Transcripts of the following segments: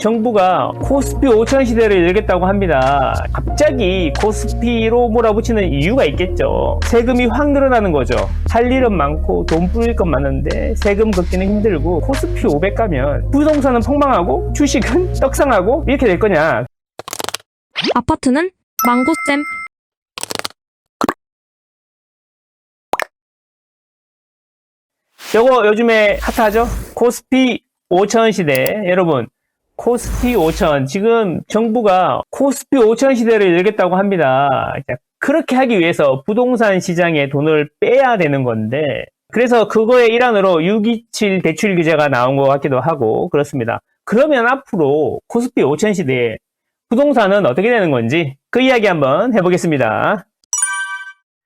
정부가 코스피 5천 시대를 열겠다고 합니다. 갑자기 코스피로 몰아붙이는 이유가 있겠죠. 세금이 확 늘어나는 거죠. 할 일은 많고 돈 뿌릴 건 많은데 세금 걷기는 힘들고 코스피 500 가면 부동산은 폭망하고 주식은 떡상하고 이렇게 될 거냐. 아파트는 망고쌤. 요거 요즘에 핫하죠? 코스피 5천 시대. 여러분, 코스피 5천. 지금 정부가 코스피 5천 시대를 열겠다고 합니다. 그렇게 하기 위해서 부동산 시장에 돈을 빼야 되는 건데, 그래서 그거의 일환으로 627 대출 규제가 나온 것 같기도 하고, 그렇습니다. 그러면 앞으로 코스피 5천 시대에 부동산은 어떻게 되는 건지 그 이야기 한번 해보겠습니다.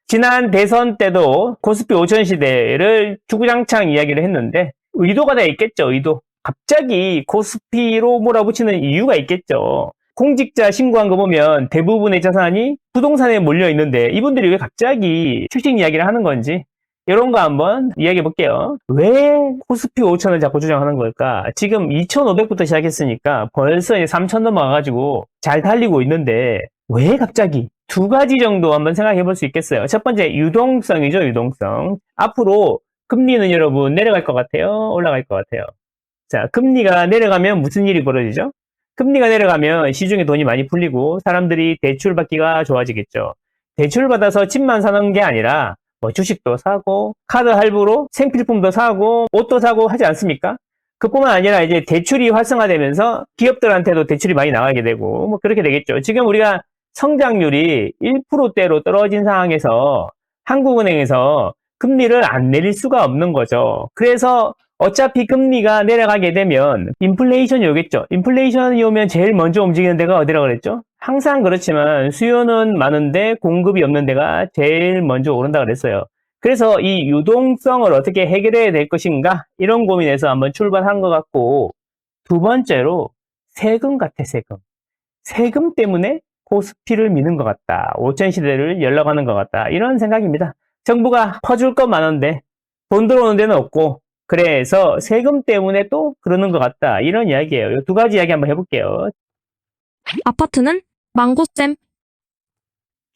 지난 대선 때도 코스피 5천 시대를 주구장창 이야기를 했는데 의도가 다 있겠죠. 의도. 갑자기 코스피로 몰아붙이는 이유가 있겠죠. 공직자 신고한 거 보면 대부분의 자산이 부동산에 몰려 있는데 이분들이 왜 갑자기 주식 이야기를 하는 건지 이런 거 한번 이야기해 볼게요. 왜 코스피 5천을 자꾸 주장하는 걸까? 지금 2,500부터 시작했으니까 벌써 이제 3천 넘어가가지고 잘 달리고 있는데 왜 갑자기? 두 가지 정도 한번 생각해 볼 수 있겠어요. 첫 번째, 유동성이죠, 유동성. 앞으로 금리는 여러분 내려갈 것 같아요? 올라갈 것 같아요? 자, 금리가 내려가면 무슨 일이 벌어지죠? 금리가 내려가면 시중에 돈이 많이 풀리고 사람들이 대출 받기가 좋아지겠죠. 대출 받아서 집만 사는 게 아니라 뭐 주식도 사고 카드 할부로 생필품도 사고 옷도 사고 하지 않습니까? 그뿐만 아니라 이제 대출이 활성화되면서 기업들한테도 대출이 많이 나가게 되고 뭐 그렇게 되겠죠. 지금 우리가 성장률이 1%대로 떨어진 상황에서 한국은행에서 금리를 안 내릴 수가 없는 거죠. 그래서 어차피 금리가 내려가게 되면 인플레이션이 오겠죠. 인플레이션이 오면 제일 먼저 움직이는 데가 어디라고 그랬죠? 항상 그렇지만 수요는 많은데 공급이 없는 데가 제일 먼저 오른다 그랬어요. 그래서 이 유동성을 어떻게 해결해야 될 것인가 이런 고민에서 한번 출발한 것 같고, 두 번째로 세금 같아. 세금 때문에 코스피를 미는 것 같다. 5천 시대를 열러가는 것 같다. 이런 생각입니다. 정부가 퍼줄 건 많은데 돈 들어오는 데는 없고 그래서 세금 때문에 또 그러는 것 같다. 이런 이야기예요. 이 두 가지 이야기 한번 해볼게요. 아파트는 망고쌤.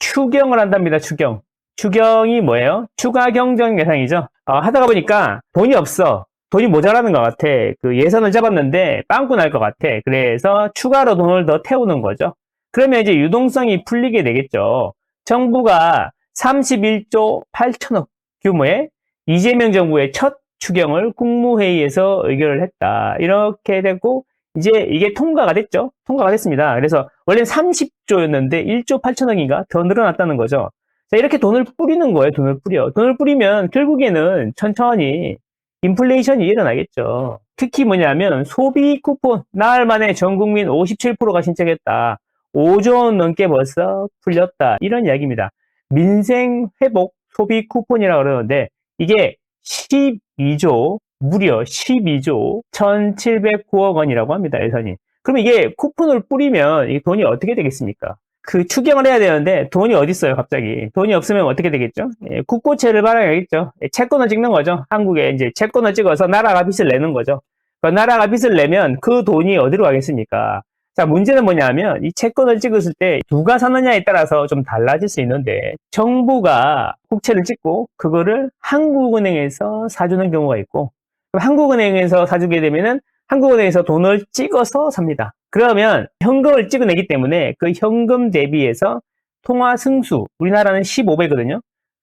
추경을 한답니다. 추경. 추경이 뭐예요? 추가 경정 예산이죠. 하다가 보니까 돈이 없어. 돈이 모자라는 것 같아. 그 예산을 잡았는데 빵꾸 날 것 같아. 그래서 추가로 돈을 더 태우는 거죠. 그러면 이제 유동성이 풀리게 되겠죠. 정부가 31조 8천억 규모의 이재명 정부의 첫 추경을 국무회의에서 의결을 했다. 이렇게 되고 이제 이게 통과가 됐죠. 통과가 됐습니다. 그래서 원래는 30조였는데 1조 8천억인가 더 늘어났다는 거죠. 자, 이렇게 돈을 뿌리는 거예요. 돈을 뿌려. 돈을 뿌리면 결국에는 천천히 인플레이션이 일어나겠죠. 특히 뭐냐면 소비 쿠폰, 나흘 만에 전 국민 57%가 신청했다. 5조 원 넘게 벌써 풀렸다. 이런 이야기입니다. 민생 회복 소비 쿠폰이라고 그러는데 이게 12조, 무려 12조 1,709억 원이라고 합니다. 예산이. 그럼 이게 쿠폰을 뿌리면 이 돈이 어떻게 되겠습니까? 그 추경을 해야 되는데 돈이 어디 있어요, 갑자기. 돈이 없으면 어떻게 되겠죠? 국고채를 발행하겠죠. 채권을 찍는 거죠. 한국에 이제 채권을 찍어서 나라가 빚을 내는 거죠. 그 나라가 빚을 내면 그 돈이 어디로 가겠습니까? 자, 문제는 뭐냐면 이 채권을 찍었을 때 누가 사느냐에 따라서 좀 달라질 수 있는데 정부가 국채를 찍고 그거를 한국은행에서 사주는 경우가 있고, 그럼 한국은행에서 사주게 되면은 한국은행에서 돈을 찍어서 삽니다. 그러면 현금을 찍어내기 때문에 그 현금 대비해서 통화 승수, 우리나라는 15배거든요.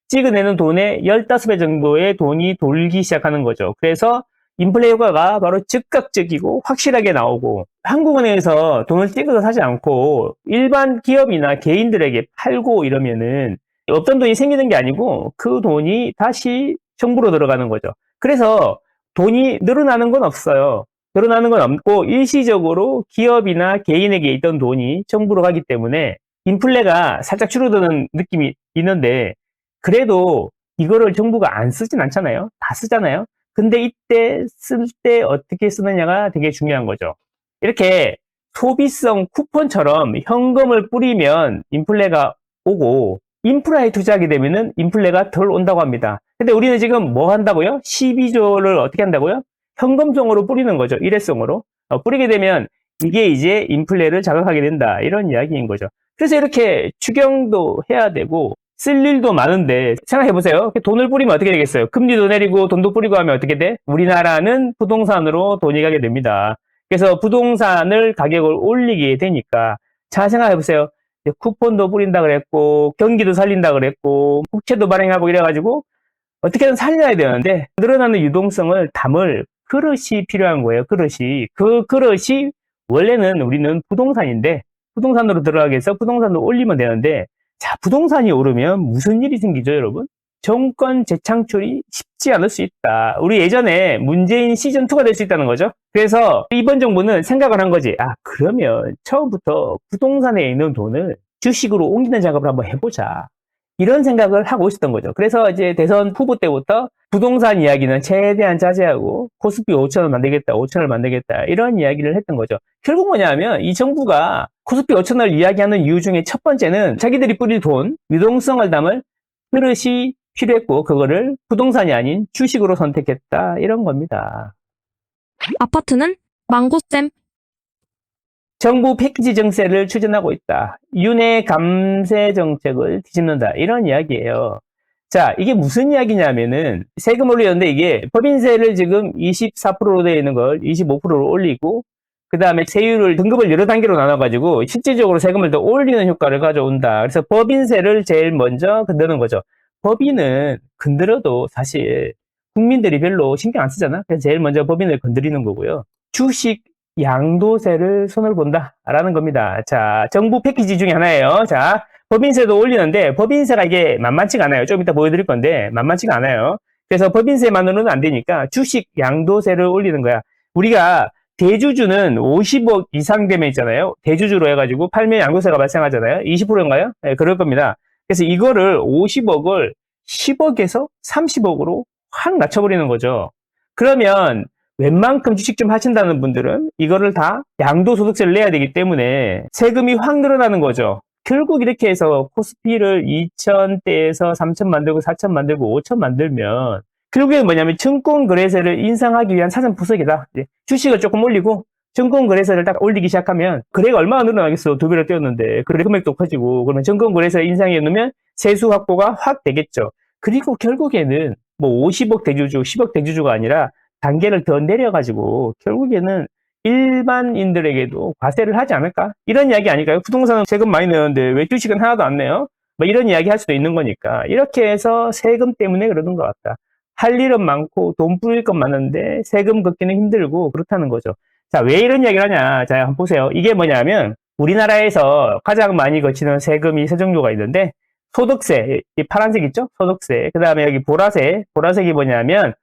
찍어내는 돈의 15배 정도의 돈이 돌기 시작하는 거죠. 그래서 인플레 효과가 바로 즉각적이고 확실하게 나오고, 한국은행에서 돈을 찍어서 사지 않고 일반 기업이나 개인들에게 팔고 이러면은 없던 돈이 생기는 게 아니고 그 돈이 다시 정부로 들어가는 거죠. 그래서 돈이 늘어나는 건 없어요. 늘어나는 건 없고 일시적으로 기업이나 개인에게 있던 돈이 정부로 가기 때문에 인플레가 살짝 줄어드는 느낌이 있는데, 그래도 이거를 정부가 안 쓰진 않잖아요. 다 쓰잖아요. 근데 이때 쓸 때 어떻게 쓰느냐가 되게 중요한 거죠. 이렇게 소비성 쿠폰처럼 현금을 뿌리면 인플레가 오고 인프라에 투자하게 되면은 인플레가 덜 온다고 합니다. 근데 우리는 지금 뭐 한다고요? 12조를 어떻게 한다고요? 현금성으로 뿌리는 거죠. 일회성으로. 뿌리게 되면 이게 이제 인플레를 자극하게 된다. 이런 이야기인 거죠. 그래서 이렇게 추경도 해야 되고 쓸 일도 많은데 생각해보세요. 돈을 뿌리면 어떻게 되겠어요? 금리도 내리고 돈도 뿌리고 하면 어떻게 돼? 우리나라는 부동산으로 돈이 가게 됩니다. 그래서 부동산을 가격을 올리게 되니까 잘 생각해보세요. 쿠폰도 뿌린다 그랬고 경기도 살린다 그랬고 국채도 발행하고 이래가지고 어떻게든 살려야 되는데 늘어나는 유동성을 담을 그릇이 필요한 거예요. 그릇이. 그 그릇이 원래는 우리는 부동산인데 부동산으로 들어가기 위해서 부동산을 올리면 되는데 자, 부동산이 오르면 무슨 일이 생기죠, 여러분? 정권 재창출이 쉽지 않을 수 있다. 우리 예전에 문재인 시즌2가 될 수 있다는 거죠. 그래서 이번 정부는 생각을 한 거지. 아, 그러면 처음부터 부동산에 있는 돈을 주식으로 옮기는 작업을 한번 해보자. 이런 생각을 하고 있었던 거죠. 그래서 이제 대선 후보 때부터 부동산 이야기는 최대한 자제하고 코스피 5천을 만들겠다, 5천을 만들겠다 이런 이야기를 했던 거죠. 결국 뭐냐면 이 정부가 코스피 5천을 이야기하는 이유 중에 첫 번째는 자기들이 뿌릴 돈, 유동성을 담을 그릇이 필요했고 그거를 부동산이 아닌 주식으로 선택했다 이런 겁니다. 아파트는 망고쌤. 정부 패키지 정세를 추진하고 있다. 윤회 감세 정책을 뒤집는다. 이런 이야기예요. 자, 이게 무슨 이야기냐면은 세금 올리는데 이게 법인세를 지금 24%로 되어 있는 걸 25%로 올리고 그 다음에 세율을 등급을 여러 단계로 나눠가지고 실질적으로 세금을 더 올리는 효과를 가져온다. 그래서 법인세를 제일 먼저 건드는 거죠. 법인은 건드려도 사실 국민들이 별로 신경 안 쓰잖아. 그래서 제일 먼저 법인을 건드리는 거고요. 주식 양도세를 손을 본다라는 겁니다. 자, 정부 패키지 중에 하나예요. 자, 법인세도 올리는데 법인세가 이게 만만치가 않아요. 좀 이따 보여드릴 건데 만만치가 않아요. 그래서 법인세만으로는 안 되니까 주식 양도세를 올리는 거야. 우리가 대주주는 50억 이상 되면 있잖아요. 대주주로 해가지고 팔면 양도세가 발생하잖아요. 20%인가요? 네, 그럴 겁니다. 그래서 이거를 50억을 10억에서 30억으로 확 낮춰버리는 거죠. 그러면 웬만큼 주식 좀 하신다는 분들은 이거를 다 양도소득세를 내야 되기 때문에 세금이 확 늘어나는 거죠. 결국 이렇게 해서 코스피를 2,000대에서 3,000 만들고 4,000 만들고 5,000 만들면 결국에는 뭐냐면 증권거래세를 인상하기 위한 사전포석이다. 주식을 조금 올리고 증권거래세를 딱 올리기 시작하면 거래가 얼마나 늘어나겠어. 두 배로 뛰었는데 거래 금액도 커지고 그러면 증권거래세 인상해 놓으면 세수 확보가 확 되겠죠. 그리고 결국에는 뭐 50억 대주주, 10억 대주주가 아니라 단계를 더 내려가지고 결국에는 일반인들에게도 과세를 하지 않을까? 이런 이야기 아닐까요? 부동산은 세금 많이 내는데 왜 주식은 하나도 안 내요? 뭐 이런 이야기 할 수도 있는 거니까 이렇게 해서 세금 때문에 그러는 것 같다. 할 일은 많고 돈 뿌릴 건 많은데 세금 걷기는 힘들고 그렇다는 거죠. 자, 왜 이런 이야기를 하냐? 자, 한번 보세요. 이게 뭐냐면 우리나라에서 가장 많이 거치는 세금이 세 종류가 있는데 소득세, 이 파란색 있죠? 소득세. 그 다음에 여기 보라색. 보라색이 뭐냐면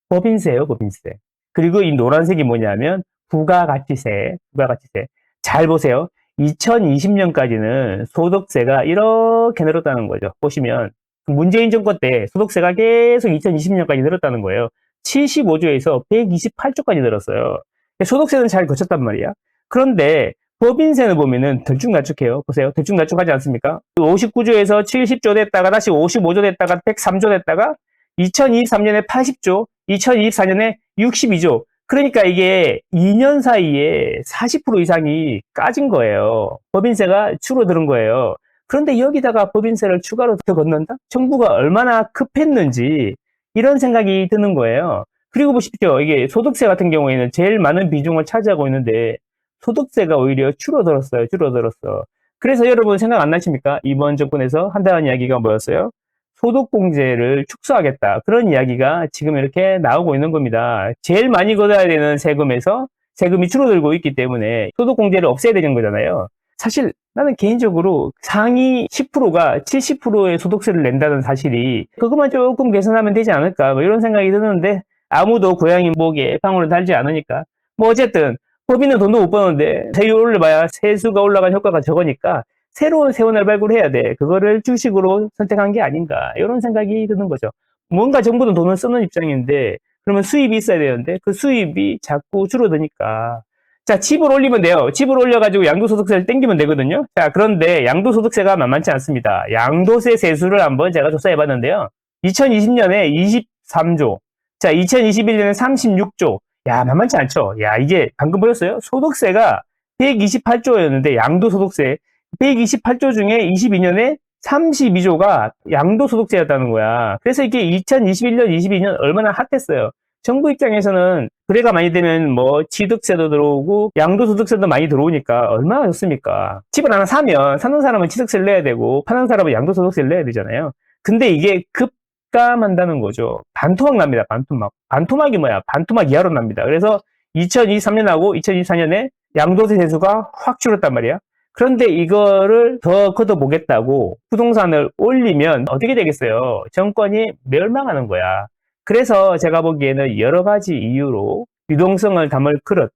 법인세예요, 법인세. 그리고 이 노란색이 뭐냐면 부가가치세, 부가가치세. 잘 보세요. 2020년까지는 소득세가 이렇게 늘었다는 거죠. 보시면 문재인 정권 때 소득세가 계속 2020년까지 늘었다는 거예요. 75조에서 128조까지 늘었어요. 소득세는 잘 거쳤단 말이야. 그런데 법인세는 보면은 들쭉날쭉해요. 보세요. 들쭉날쭉하지 않습니까? 59조에서 70조 됐다가 다시 55조 됐다가 103조 됐다가 2023년에 80조, 2024년에 62조. 그러니까 이게 2년 사이에 40% 이상이 까진 거예요. 법인세가 줄어드는 거예요. 그런데 여기다가 법인세를 추가로 더 걷는다? 정부가 얼마나 급했는지 이런 생각이 드는 거예요. 그리고 보십시오. 이게 소득세 같은 경우에는 제일 많은 비중을 차지하고 있는데 소득세가 오히려 줄어들었어요. 줄어들었어. 그래서 여러분 생각 안 나십니까? 이번 정권에서 한다는 이야기가 뭐였어요? 소득공제를 축소하겠다. 그런 이야기가 지금 이렇게 나오고 있는 겁니다. 제일 많이 걷어야 되는 세금에서 세금이 줄어들고 있기 때문에 소득공제를 없애야 되는 거잖아요. 사실 나는 개인적으로 상위 10%가 70%의 소득세를 낸다는 사실이 그것만 조금 개선하면 되지 않을까 뭐 이런 생각이 드는데 아무도 고양이 목에 방울을 달지 않으니까 뭐 어쨌든 법인은 돈도 못 버는데 세율 올려봐야 세수가 올라간 효과가 적으니까 새로운 세원을 발굴해야 돼. 그거를 주식으로 선택한 게 아닌가. 이런 생각이 드는 거죠. 뭔가 정부는 돈을 쓰는 입장인데 그러면 수입이 있어야 되는데 그 수입이 자꾸 줄어드니까. 자, 집을 올리면 돼요. 집을 올려가지고 양도소득세를 땡기면 되거든요. 자, 그런데 양도소득세가 만만치 않습니다. 양도세 세수를 한번 제가 조사해 봤는데요. 2020년에 23조. 자, 2021년에 36조. 야, 만만치 않죠? 야, 이게 방금 보셨어요? 소득세가 128조였는데 양도소득세 128조 중에 22년에 32조가 양도소득세였다는 거야. 그래서 이게 2021년, 22년 얼마나 핫했어요. 정부 입장에서는 거래가 많이 되면 뭐 취득세도 들어오고 양도소득세도 많이 들어오니까 얼마나 좋습니까? 집을 하나 사면 사는 사람은 취득세를 내야 되고 파는 사람은 양도소득세를 내야 되잖아요. 근데 이게 급감한다는 거죠. 반토막 납니다. 반토막. 반토막이 뭐야? 반토막 이하로 납니다. 그래서 2023년하고 2024년에 양도세 세수가 확 줄었단 말이야. 그런데 이거를 더 걷어보겠다고 부동산을 올리면 어떻게 되겠어요? 정권이 멸망하는 거야. 그래서 제가 보기에는 여러 가지 이유로 유동성을 담을 그릇,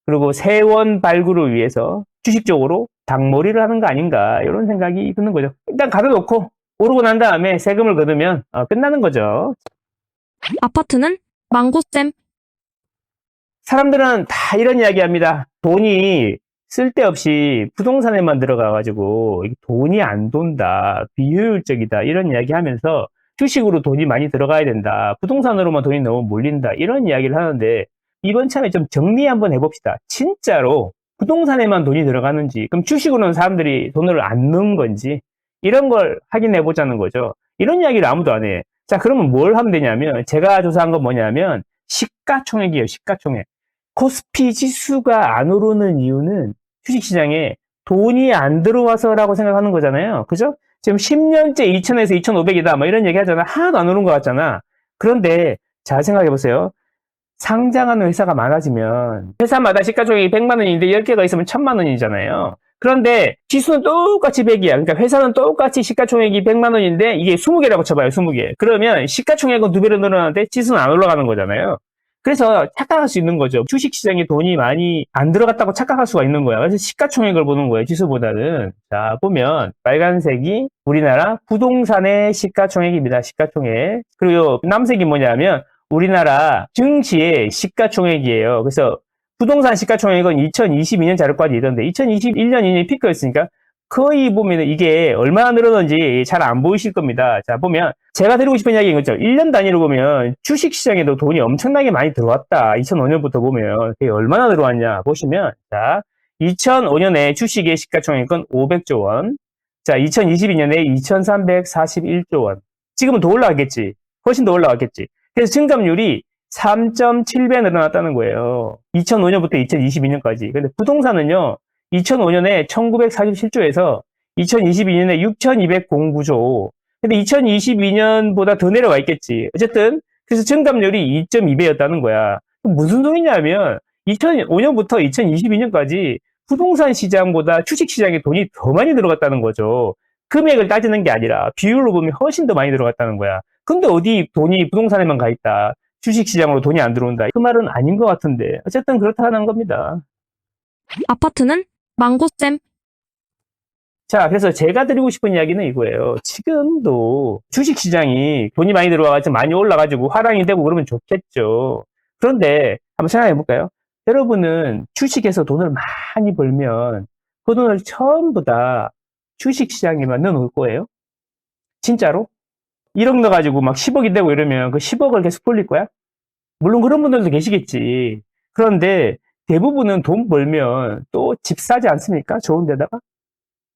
그리고 세원 발굴을 위해서 주식적으로 닭몰이를 하는 거 아닌가, 이런 생각이 드는 거죠. 일단 가둬놓고 오르고 난 다음에 세금을 걷으면 끝나는 거죠. 아파트는 망고쌤. 사람들은 다 이런 이야기 합니다. 돈이 쓸데없이 부동산에만 들어가가지고 돈이 안 돈다, 비효율적이다, 이런 이야기 하면서 주식으로 돈이 많이 들어가야 된다, 부동산으로만 돈이 너무 몰린다, 이런 이야기를 하는데, 이번 참에 좀 정리 한번 해봅시다. 진짜로 부동산에만 돈이 들어가는지, 그럼 주식으로는 사람들이 돈을 안 넣은 건지, 이런 걸 확인해 보자는 거죠. 이런 이야기를 아무도 안 해. 자, 그러면 뭘 하면 되냐면, 제가 조사한 건 뭐냐면 시가총액이에요. 시가총액. 코스피 지수가 안 오르는 이유는 주식시장에 돈이 안 들어와서라고 생각하는 거잖아요. 그죠? 지금 10년째 2000에서 2500이다 뭐 이런 얘기 하잖아. 하나도 안 오른 것 같잖아. 그런데 잘 생각해 보세요. 상장하는 회사가 많아지면 회사마다 시가총액이 100만 원인데 10개가 있으면 1000만 원이잖아요. 그런데 지수는 똑같이 100이야. 그러니까 회사는 똑같이 시가총액이 100만 원인데 이게 20개라고 쳐봐요. 20개. 그러면 시가총액은 2배로 늘어나는데 지수는 안 올라가는 거잖아요. 그래서 착각할 수 있는 거죠. 주식시장에 돈이 많이 안 들어갔다고 착각할 수가 있는 거야. 그래서 시가총액을 보는 거예요. 지수보다는. 자, 보면 빨간색이 우리나라 부동산의 시가총액입니다. 시가총액. 그리고 남색이 뭐냐면 우리나라 증시의 시가총액이에요. 그래서 부동산 시가총액은 2022년 자료까지 있던데 2021년 2년이 피크였으니까 거의 보면 이게 얼마나 늘었는지 잘 안 보이실 겁니다. 자, 보면 제가 드리고 싶은 이야기인 거죠. 1년 단위로 보면 주식시장에도 돈이 엄청나게 많이 들어왔다. 2005년부터 보면 그게 얼마나 들어왔냐 보시면, 자, 2005년에 주식의 시가총액은 500조 원, 자, 2022년에 2341조 원. 지금은 더 올라갔겠지. 훨씬 더 올라갔겠지. 그래서 증감률이 3.7배 늘어났다는 거예요. 2005년부터 2022년까지. 근데 부동산은요, 2005년에 1947조에서 2022년에 6209조. 근데 2022년보다 더 내려와 있겠지. 어쨌든, 그래서 증감률이 2.2배였다는 거야. 무슨 소리냐면, 2005년부터 2022년까지 부동산 시장보다 주식 시장에 돈이 더 많이 들어갔다는 거죠. 금액을 따지는 게 아니라 비율로 보면 훨씬 더 많이 들어갔다는 거야. 근데 어디 돈이 부동산에만 가 있다, 주식 시장으로 돈이 안 들어온다, 그 말은 아닌 것 같은데 어쨌든 그렇다는 겁니다. 아파트는 망고쌤. 자, 그래서 제가 드리고 싶은 이야기는 이거예요. 지금도 주식 시장이 돈이 많이 들어와가지고 많이 올라가지고 화랑이 되고 그러면 좋겠죠. 그런데 한번 생각해 볼까요? 여러분은 주식에서 돈을 많이 벌면 그 돈을 전부 다 주식 시장에만 넣어놓을 거예요? 진짜로? 1억 넣어가지고 막 10억이 되고 이러면 그 10억을 계속 돌릴 거야? 물론 그런 분들도 계시겠지. 그런데 대부분은 돈 벌면 또 집 사지 않습니까? 좋은 데다가.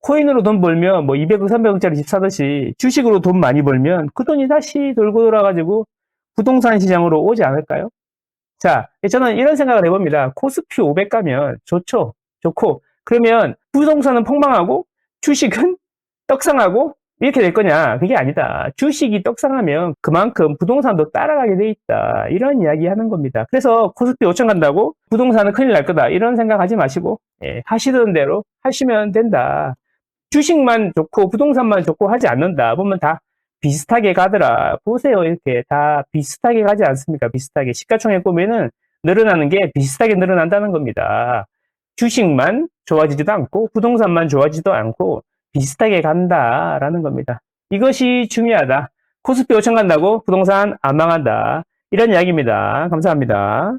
코인으로 돈 벌면 뭐 200억, 300억짜리 집 사듯이 주식으로 돈 많이 벌면 그 돈이 다시 돌고 돌아가지고 부동산 시장으로 오지 않을까요? 자, 저는 이런 생각을 해봅니다. 코스피 500 가면 좋죠. 좋고. 그러면 부동산은 폭망하고 주식은 떡상하고 이렇게 될 거냐? 그게 아니다. 주식이 떡상하면 그만큼 부동산도 따라가게 돼 있다. 이런 이야기 하는 겁니다. 그래서 코스피 5천 간다고 부동산은 큰일 날 거다, 이런 생각하지 마시고, 하시던 대로 하시면 된다. 주식만 좋고 부동산만 좋고 하지 않는다. 보면 다 비슷하게 가더라. 보세요. 이렇게 다 비슷하게 가지 않습니까? 비슷하게. 시가총액 보면은 늘어나는 게 비슷하게 늘어난다는 겁니다. 주식만 좋아지지도 않고 부동산만 좋아지지도 않고 비슷하게 간다라는 겁니다. 이것이 중요하다. 코스피 5천 간다고 부동산 안 망한다, 이런 이야기입니다. 감사합니다.